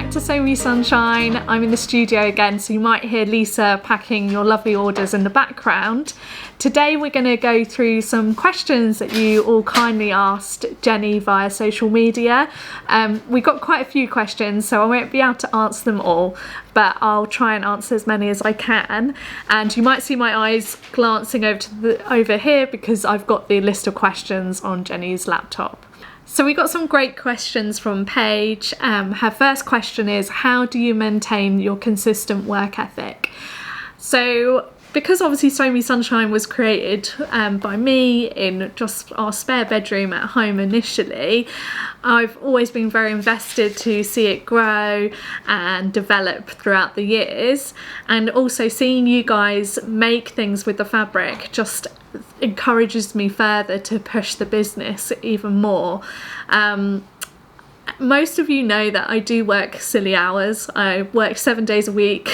back to Sew Me Sunshine. I'm in the studio again, so you might hear Lisa packing your lovely orders in the background. Today we're going to go through some questions that you all kindly asked Jenny via social media. We got quite a few questions, so I won't be able to answer them all, but I'll try and answer as many as I can. And you might see my eyes glancing over here because I've got the list of questions on Jenny's laptop. So we got some great questions from Paige. Her first question is, how do you maintain your consistent work ethic? So because obviously Sew Me Sunshine was created by me in just our spare bedroom at home initially, I've always been very invested to see it grow and develop throughout the years, and also seeing you guys make things with the fabric just encourages me further to push the business even more. Most of you know that I do work silly hours. I work 7 days a week,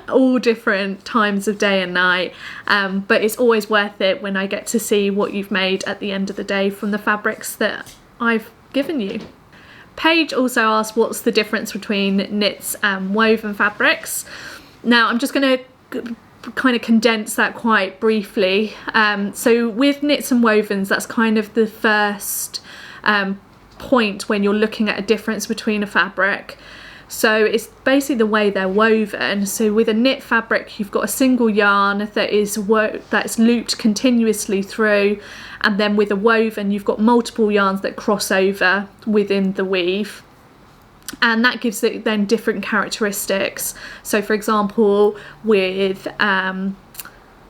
all different times of day and night, but it's always worth it when I get to see what you've made at the end of the day from the fabrics that I've given you. Paige also asked, what's the difference between knits and woven fabrics? Now I'm just going to kind of condense that quite briefly. So with knits and wovens, that's kind of the first point when you're looking at a difference between a fabric. So it's basically the way they're woven. So with a knit fabric, you've got a single yarn that's looped continuously through, and then with a woven you've got multiple yarns that cross over within the weave, and that gives it then different characteristics. So for example, with a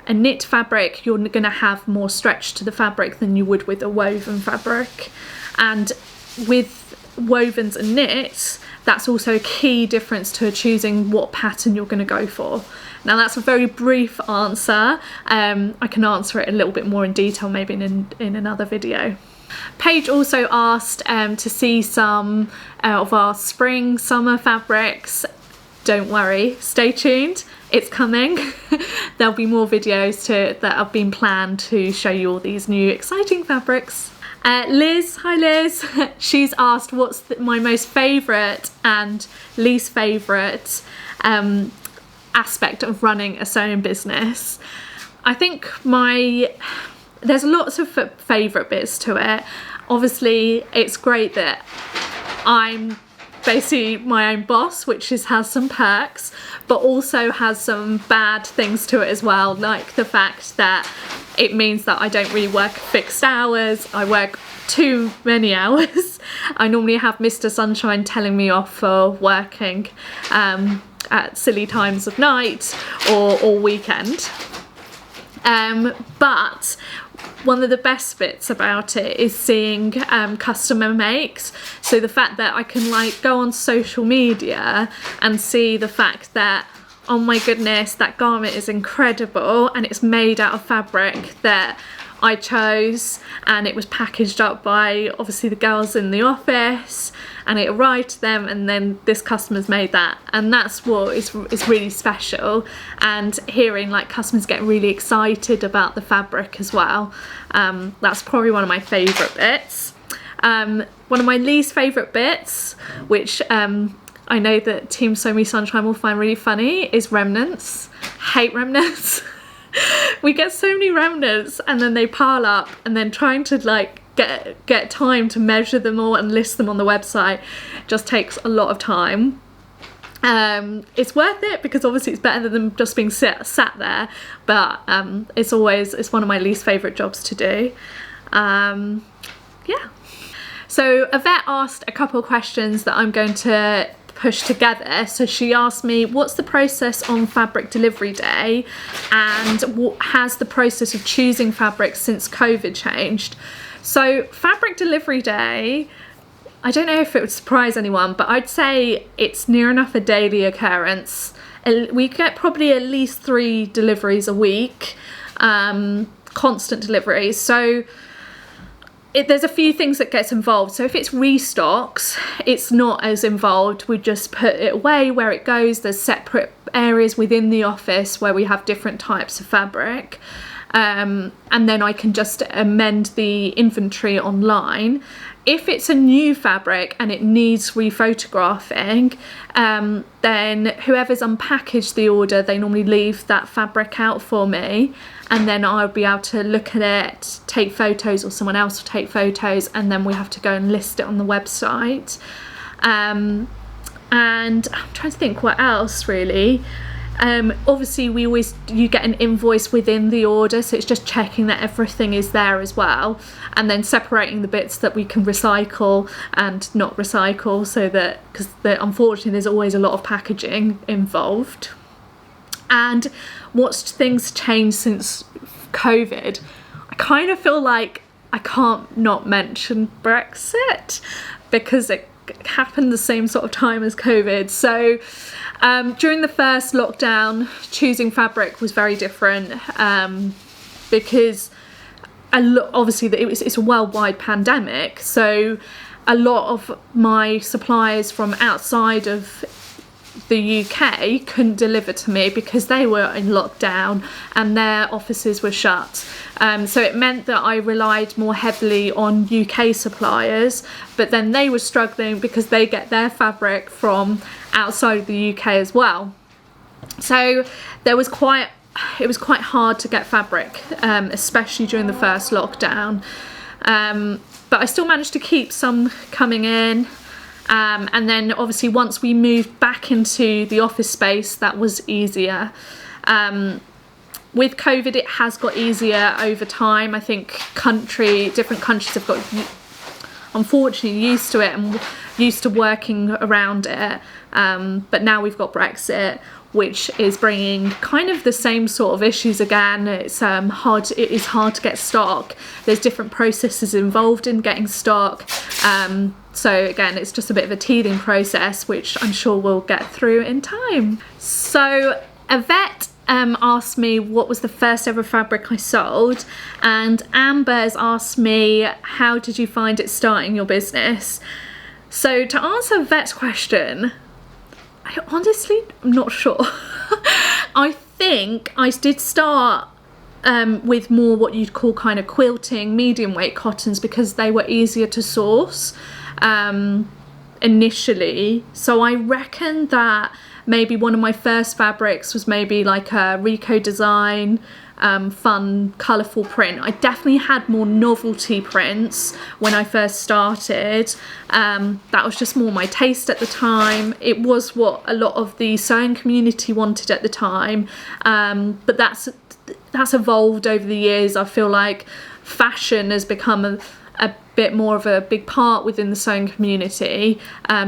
knit fabric, you're going to have more stretch to the fabric than you would with a woven fabric. And with wovens and knits, that's also a key difference to choosing what pattern you're going to go for. Now that's a very brief answer. I can answer it a little bit more in detail maybe in another video. Paige also asked to see some of our spring summer fabrics. Don't worry, stay tuned, it's coming. There'll be more videos that have been planned to show you all these new exciting fabrics. Liz, hi Liz, she's asked what's my most favourite and least favourite aspect of running a sewing business. I think there's lots of favourite bits to it. Obviously it's great that I'm basically my own boss, which has some perks, but also has some bad things to it as well, like the fact that it means that I don't really work fixed hours. I work too many hours. I normally have Mr. Sunshine telling me off for working at silly times of night or all weekend. But one of the best bits about it is seeing customer makes. So the fact that I can go on social media and see the fact that, oh my goodness, that garment is incredible and it's made out of fabric that I chose, and it was packaged up by obviously the girls in the office, and it arrived to them, and then this customer's made that, and that's what is really special. And hearing customers get really excited about the fabric as well, that's probably one of my favourite bits. One of my least favourite bits, which I know that Team Sew Me Sunshine will find really funny, is remnants. Hate remnants. We get so many remnants and then they pile up, and then trying to get time to measure them all and list them on the website just takes a lot of time. It's worth it because obviously it's better than just being sat there, but it's one of my least favourite jobs to do. Yeah. So Yvette asked a couple of questions that I'm going to push together. So she asked me, what's the process on fabric delivery day, and what has the process of choosing fabric since COVID changed? So fabric delivery day, I don't know if it would surprise anyone, but I'd say it's near enough a daily occurrence. We get probably at least 3 deliveries a week, constant deliveries. So there's a few things that gets involved. So if it's restocks, it's not as involved. We just put it away where it goes. There's separate areas within the office where we have different types of fabric. And then I can just amend the inventory online. If it's a new fabric and it needs rephotographing, then whoever's unpackaged the order, they normally leave that fabric out for me, and then I'll be able to look at it, take photos, or someone else will take photos, and then we have to go and list it on the website. And I'm trying to think what else really. Obviously you get an invoice within the order, so it's just checking that everything is there as well, and then separating the bits that we can recycle and not recycle, so that, because unfortunately there's always a lot of packaging involved. And what's things changed since COVID? I kind of feel like I can't not mention Brexit, because it happened the same sort of time as COVID. So during the first lockdown, choosing fabric was very different, because obviously it's a worldwide pandemic, so a lot of my suppliers from outside of the UK couldn't deliver to me because they were in lockdown and their offices were shut. So it meant that I relied more heavily on UK suppliers, but then they were struggling because they get their fabric from outside of the UK as well. So it was quite hard to get fabric, especially during the first lockdown. But I still managed to keep some coming in. And then obviously once we moved back into the office space, that was easier. With COVID, it has got easier over time. I think different countries have got, unfortunately, used to it and used to working around it. But now we've got Brexit, which is bringing kind of the same sort of issues again. It is hard to get stock. There's different processes involved in getting stock. So again, it's just a bit of a teething process, which I'm sure we'll get through in time. So Yvette asked me what was the first ever fabric I sold, and Amber has asked me, how did you find it starting your business? So to answer Yvette's question, I honestly am not sure. I think I did start with more what you'd call kind of quilting, medium weight cottons, because they were easier to source initially. So I reckon that maybe one of my first fabrics was maybe like a Rico design, fun, colourful print. I definitely had more novelty prints when I first started. That was just more my taste at the time. It was what a lot of the sewing community wanted at the time. But that's evolved over the years. I feel like fashion has become a bit more of a big part within the sewing community,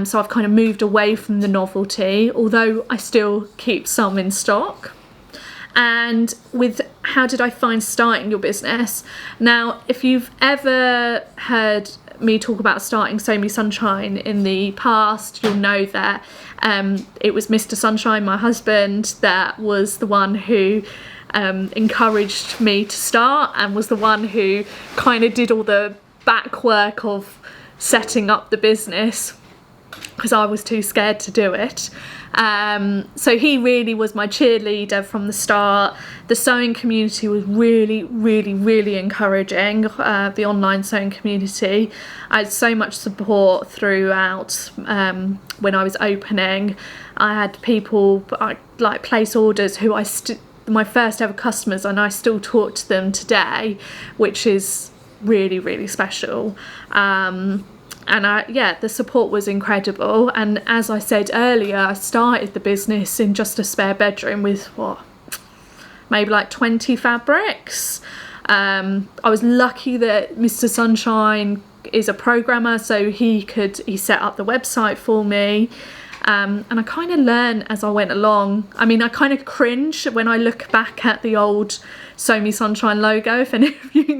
so I've kind of moved away from the novelty, although I still keep some in stock. And with how did I find starting your business? Now, if you've ever heard me talk about starting Sew Me Sunshine in the past, you'll know that it was Mr. Sunshine, my husband, that was the one who encouraged me to start, and was the one who kind of did all the back work of setting up the business, because I was too scared to do it. So he really was my cheerleader from the start. The sewing community was really, really, really encouraging, the online sewing community. I had so much support throughout. When I was opening, I had people like place orders who my first ever customers, and I still talk to them today, which is really, really special. And the support was incredible. And as I said earlier, I started the business in just a spare bedroom with maybe like 20 fabrics. I was lucky that Mr. Sunshine is a programmer, so he set up the website for me. And I kind of learned as I went along. I mean, I kind of cringe when I look back at the old Sew Me Sunshine logo, if any of you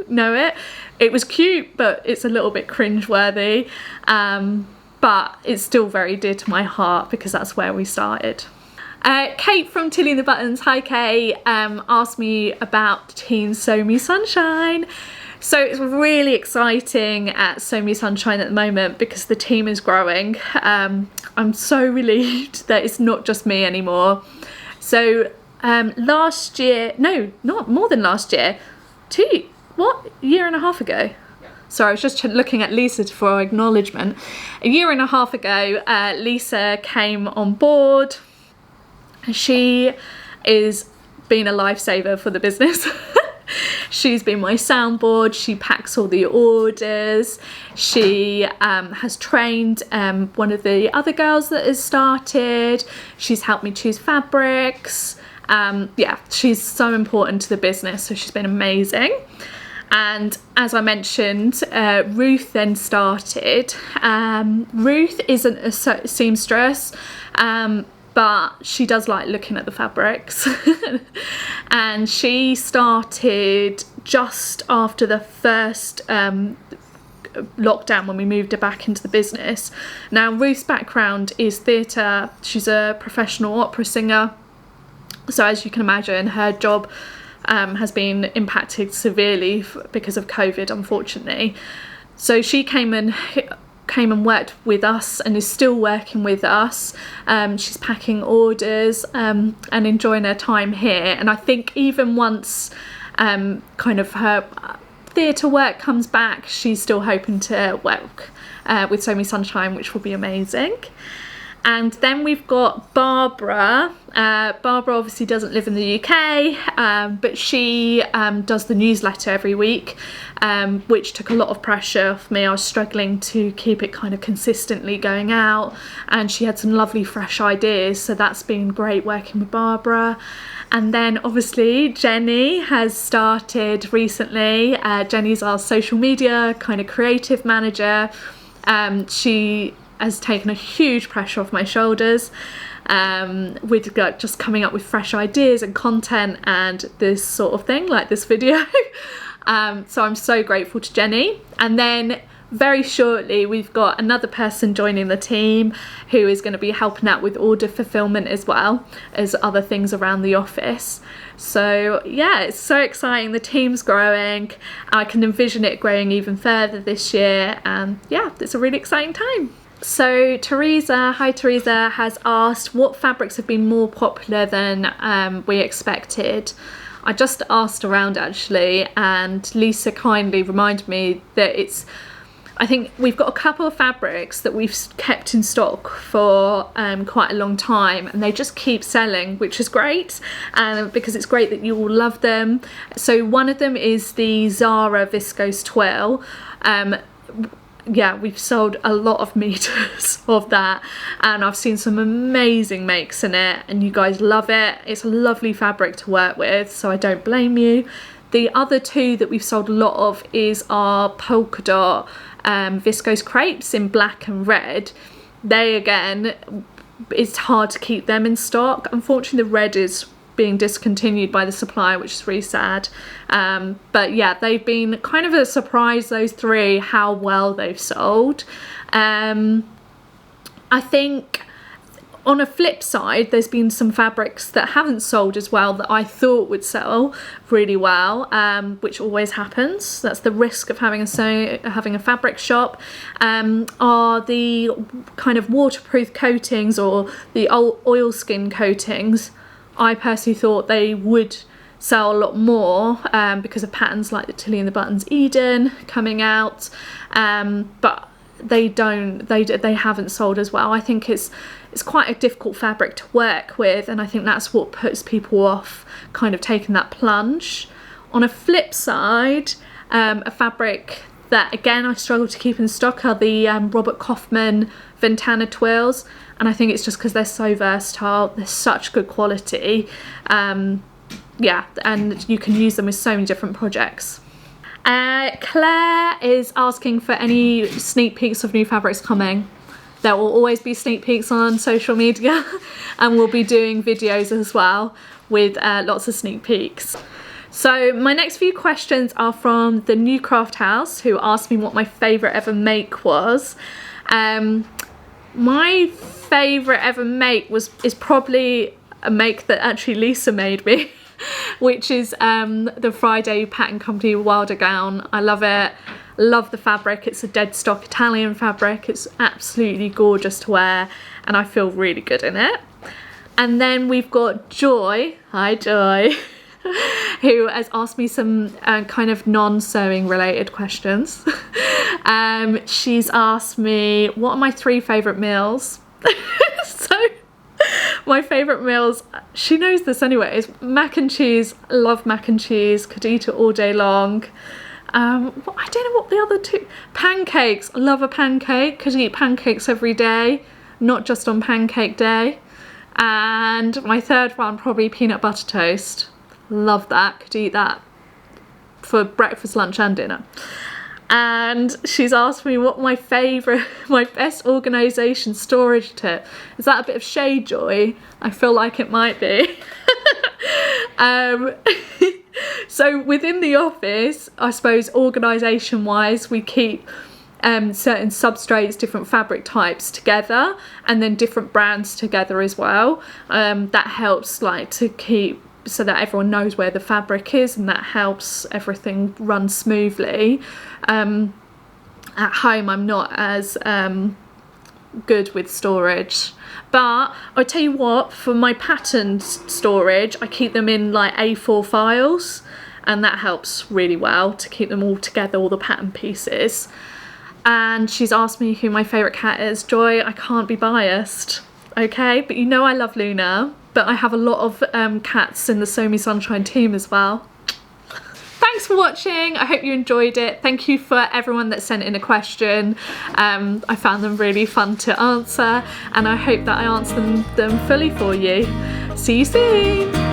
know it. It was cute, but it's a little bit cringe-worthy. But it's still very dear to my heart because that's where we started. Kate from Tilly and the Buttons, hi Kate, asked me about Team Sew Me Sunshine. So it's really exciting at Sew Me Sunshine at the moment because the team is growing. I'm so relieved that it's not just me anymore. So last year, no, not more than last year, year and a half ago. Sorry, I was just looking at Lisa for acknowledgement. A year and a half ago, Lisa came on board. She is been a lifesaver for the business. She's been my soundboard, she packs all the orders, she has trained one of the other girls that has started, she's helped me choose fabrics. Yeah, she's so important to the business, so she's been amazing. And as I mentioned, Ruth then started. Ruth isn't a seamstress, but she does like looking at the fabrics. And she started just after the first lockdown, when we moved her back into the business. Now, Ruth's background is theatre. She's a professional opera singer. So as you can imagine, her job has been impacted severely because of COVID, unfortunately. So she came and worked with us and is still working with us. She's packing orders and enjoying her time here. And I think even once kind of her theatre work comes back, she's still hoping to work with Sew Me Sunshine, which will be amazing. And then we've got Barbara. Barbara obviously doesn't live in the UK, but she does the newsletter every week, which took a lot of pressure off me. I was struggling to keep it kind of consistently going out, and she had some lovely fresh ideas, so that's been great working with Barbara. And then obviously Jenny has started recently. Jenny's our social media kind of creative manager. She has taken a huge pressure off my shoulders with just coming up with fresh ideas and content and this sort of thing, like this video. So I'm so grateful to Jenny. And then very shortly we've got another person joining the team who is going to be helping out with order fulfillment as well as other things around the office. So yeah, it's so exciting. The team's growing. I can envision it growing even further this year, and yeah, it's a really exciting time. So Teresa, hi Teresa, has asked what fabrics have been more popular than we expected. I just asked around actually, and Lisa kindly reminded me that I think we've got a couple of fabrics that we've kept in stock for quite a long time, and they just keep selling, which is great, because it's great that you all love them. So one of them is the Zara viscose twill. Yeah, we've sold a lot of meters of that, and I've seen some amazing makes in it, and you guys love it. It's a lovely fabric to work with, so I don't blame you. The other two that we've sold a lot of is our polka dot viscose crepes in black and red. They, again, it's hard to keep them in stock. Unfortunately, the red is being discontinued by the supplier, which is really sad. But yeah, they've been kind of a surprise, those three, how well they've sold. I think on a flip side, there's been some fabrics that haven't sold as well that I thought would sell really well, which always happens. That's the risk of having a fabric shop. Are the kind of waterproof coatings or the oilskin coatings. I personally thought they would sell a lot more because of patterns like the Tilly and the Buttons Eden coming out, but they haven't sold as well. I think it's quite a difficult fabric to work with, and I think that's what puts people off kind of taking that plunge. On a flip side, a fabric that again I struggle to keep in stock are the Robert Kaufman Ventana twills, and I think it's just because they're so versatile, they're such good quality. Yeah, and you can use them with so many different projects. Claire is asking for any sneak peeks of new fabrics coming. There will always be sneak peeks on social media, and we'll be doing videos as well with lots of sneak peeks. So my next few questions are from the New Craft House, who asked me what my favourite ever make was. My favourite ever make is probably a make that actually Lisa made me, which is the Friday Pattern Company Wilder gown. I love it. Love the fabric. It's a dead stock Italian fabric. It's absolutely gorgeous to wear, and I feel really good in it. And then we've got Joy, hi Joy, who has asked me some kind of non-sewing related questions. She's asked me, what are my 3 favourite meals? So my favourite meals, she knows this anyway, is mac and cheese. I love mac and cheese, could eat it all day long. I don't know what the other 2, pancakes, I love a pancake, could eat pancakes every day, not just on pancake day. And my 3rd one, probably peanut butter toast, love that, could eat that for breakfast, lunch and dinner. And she's asked me what my best organisation storage tip. Is that a bit of shade, Joy? I feel like it might be. So within the office, I suppose organisation wise, we keep certain substrates, different fabric types together, and then different brands together as well. That helps like to keep so that everyone knows where the fabric is, and that helps everything run smoothly. At home I'm not as good with storage, but I'll tell you what, for my patterned storage I keep them in like A4 files, and that helps really well to keep them all together, all the pattern pieces. And she's asked me who my favourite cat is. Joy, I can't be biased, okay, but you know I love Luna, but I have a lot of cats in the Sew Me Sunshine team as well. Thanks for watching, I hope you enjoyed it. Thank you for everyone that sent in a question. I found them really fun to answer, and I hope that I answered them fully for you. See you soon.